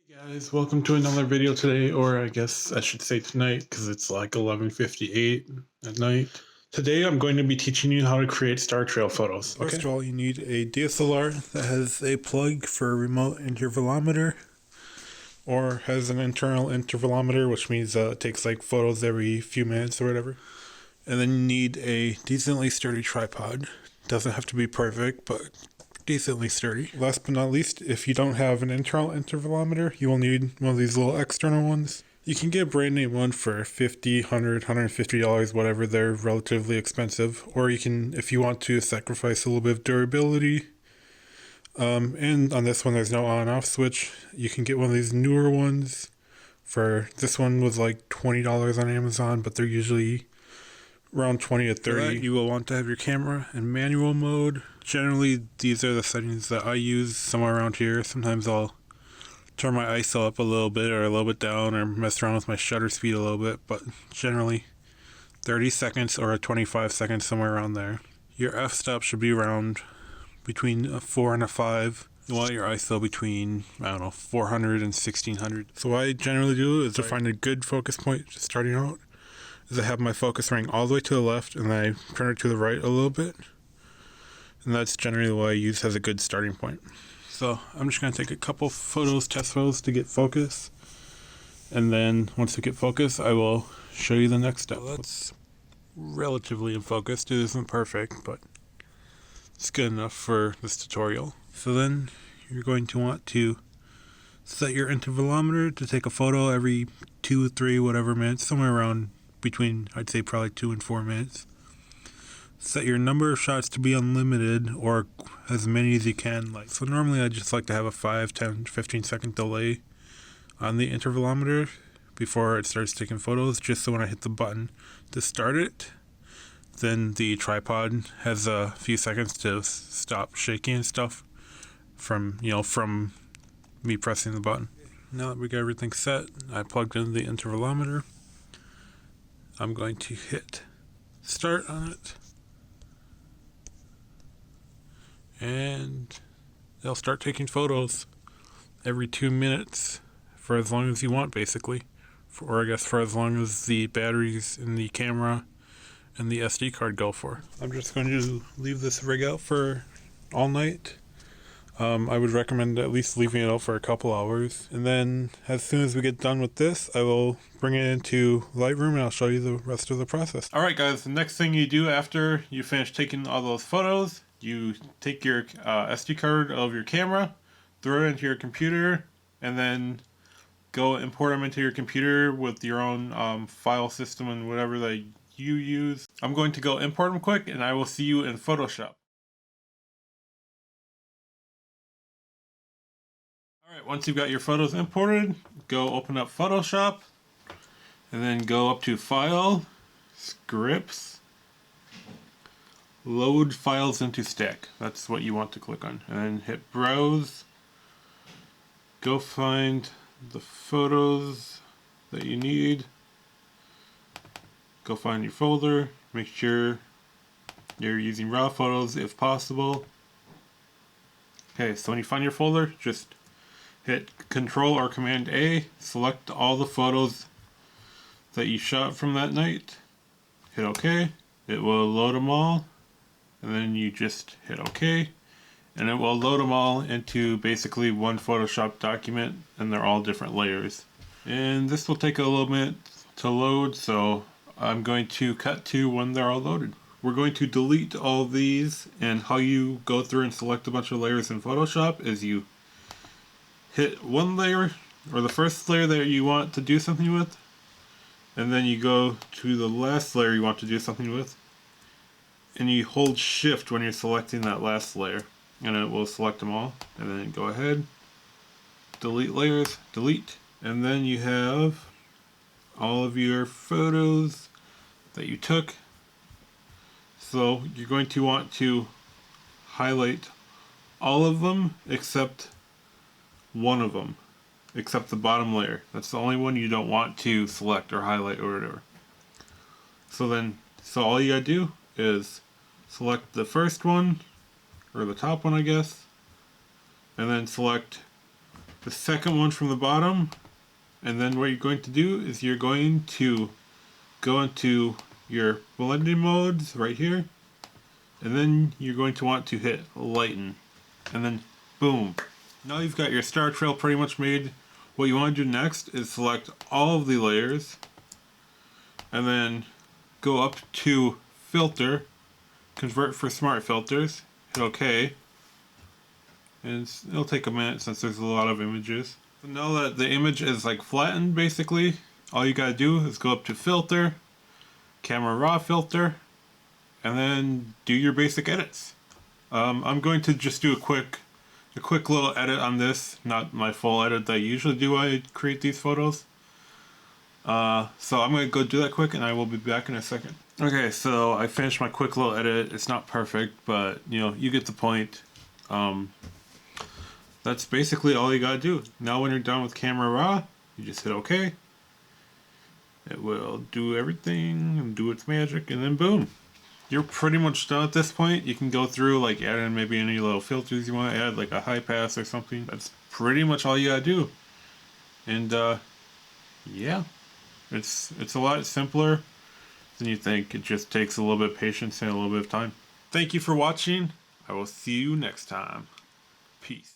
Guys, welcome to another video today, or I guess I should say tonight, because it's like 11:58 at night. Today I'm going to be teaching you how to create star trail photos. First of all, you need a DSLR that has a plug for a remote intervalometer, or has an internal intervalometer, which means it takes like photos every few minutes or whatever. And then you need a decently sturdy tripod. Doesn't have to be perfect, but decently sturdy. Last but not least, if you don't have an internal intervalometer, you will need one of these little external ones. You can get a brand name one for $50, $100, $150, whatever. They're relatively expensive. Or you can, if you want to sacrifice a little bit of durability. And on this one, there's no on and off switch. You can get one of these newer ones. This one was like $20 on Amazon, but they're usually around 20 to 30. You will want to have your camera in manual mode. Generally, these are the settings that I use, somewhere around here. Sometimes I'll turn my ISO up a little bit or a little bit down, or mess around with my shutter speed a little bit, but generally 30 seconds or 25 seconds, somewhere around there. Your f-stop should be around between a 4 and a 5. You want your ISO between, 400 and 1600. So what I generally do is to find a good focus point starting out, is I have my focus ring all the way to the left, and then I turn it to the right a little bit. And that's generally what I use as a good starting point. So I'm just going to take a couple photos, test photos, to get focus. And then once we get focus, I will show you the next step. Well, that's relatively in focus. It isn't perfect, but it's good enough for this tutorial. So then you're going to want to set your intervalometer to take a photo every 2, 3, whatever minutes, somewhere around between, I'd say probably 2 and 4 minutes. Set your number of shots to be unlimited, or as many as you can. So normally I just like to have a 5, 10, 15 second delay on the intervalometer before it starts taking photos, just so when I hit the button to start it, then the tripod has a few seconds to stop shaking and stuff from me pressing the button. Now that we got everything set, I plugged in the intervalometer. I'm going to hit start on it, and they'll start taking photos every 2 minutes for as long as you want, basically, or I guess for as long as the batteries in the camera and the SD card go for. I'm just going to leave this rig out for all night. I would recommend at least leaving it out for a couple hours, and then as soon as we get done with this, I will bring it into Lightroom and I'll show you the rest of the process. Alright guys, the next thing you do after you finish taking all those photos, you take your SD card of your camera, throw it into your computer, and then go import them into your computer with your own file system and whatever that you use. I'm going to go import them quick, and I will see you in Photoshop. Alright, once you've got your photos imported, go open up Photoshop, and then go up to File, Scripts, Load Files into Stack. That's what you want to click on. And then hit Browse. Go find the photos that you need. Go find your folder. Make sure you're using raw photos if possible. Okay, so when you find your folder, just hit Control or Command A, select all the photos that you shot from that night, hit OK, it will load them all, and then you just hit OK, and it will load them all into basically one Photoshop document, and they're all different layers. And this will take a little bit to load, so I'm going to cut to when they're all loaded. We're going to delete all these, and how you go through and select a bunch of layers in Photoshop is you hit one layer, or the first layer that you want to do something with, and then you go to the last layer you want to do something with, and you hold shift when you're selecting that last layer, and it will select them all. And then go ahead, delete layers, delete, and then you have all of your photos that you took. So you're going to want to highlight all of them except one of them, except the bottom layer. That's the only one you don't want to select or highlight or whatever. So all you gotta do is select the first one, or the top one I guess, and then select the second one from the bottom, and then what you're going to do is you're going to go into your blending modes right here, and then you're going to want to hit lighten, and then boom. Now you've got your star trail pretty much made. What you want to do next is select all of the layers, and then go up to filter, convert for smart filters, hit OK, and it'll take a minute since there's a lot of images. So now that the image is like flattened basically, all you gotta do is go up to filter, camera raw filter, and then do your basic edits. I'm going to just do a quick little edit on this, not my full edit that I usually do when I create these photos. So I'm going to go do that quick and I will be back in a second. Okay, so I finished my quick little edit. It's not perfect, but you know, you get the point. That's basically all you gotta do. Now when you're done with camera raw, you just hit OK. It will do everything and do its magic, and then boom. You're pretty much done at this point. You can go through, like, add in maybe any little filters you want to add, like a high pass or something. That's pretty much all you gotta do. And yeah, it's a lot simpler than you think. It just takes a little bit of patience and a little bit of time. Thank you for watching. I will see you next time. Peace.